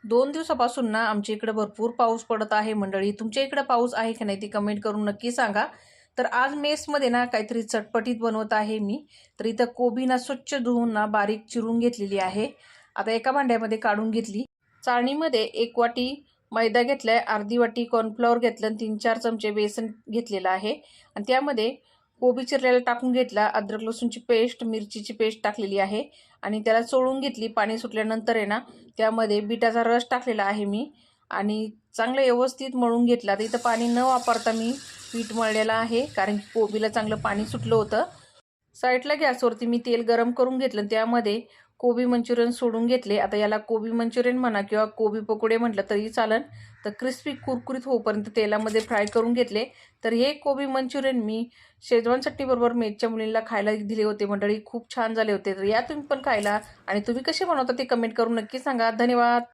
2 दिवसापासून ना आमच्या इकडे भरपूर पाऊस पडत आहे मंडळी. तुमच्या इकडे पाऊस आहे की नाही ती कमेंट करून नक्की सांगा. तर आज मेसमध्ये ना काहीतरी चटपटीत बनवत आहे मी. तर इथं कोबी ना स्वच्छ धुवून ना बारीक चिरून घेतलेली आहे. आता एका भांड्यामध्ये काढून घेतली. चाळणीमध्ये 1 वाटी मैदा घेतलाय, अर्धी वाटी कॉर्नफ्लॉवर घेतलं आणि 3-4 चमचे बेसन घेतलेलं आहे. आणि त्यामध्ये कोबी चिरलेला टाकून घेतला, अद्रक लसूणची पेस्ट, मिरचीची पेस्ट टाकलेली आहे आणि त्याला चोळून घेतली. पाणी सुटल्यानंतर आहे ना त्यामध्ये बीटाचा रस टाकलेला आहे मी आणि चांगलं व्यवस्थित मळून घेतलं. आता इथं पाणी न वापरता मी पीठ मळलेलं आहे, कारण की कोबीला चांगलं पाणी सुटलं होतं. साईडला गॅसवरती मी तेल गरम करून घेतलं, त्यामध्ये कोबी मंचुरियन सोडून घेतले. आता याला कोबी मंचुरियन म्हणा किंवा कोबी पकोडे म्हटलं तरी चालेल. तर क्रिस्पी कुरकुरीत होईपर्यंत तेलामध्ये फ्राय करून घेतले. तर हे कोबी मंचुरियन मी शेजवान चटणीबरोबर मेथच्या मुलींना खायला दिले होते मंडळी. खूप छान झाले होते. तर या तुम्ही पण खायला आणि तुम्ही कसे बनवता ते कमेंट करून नक्की सांगा. धन्यवाद.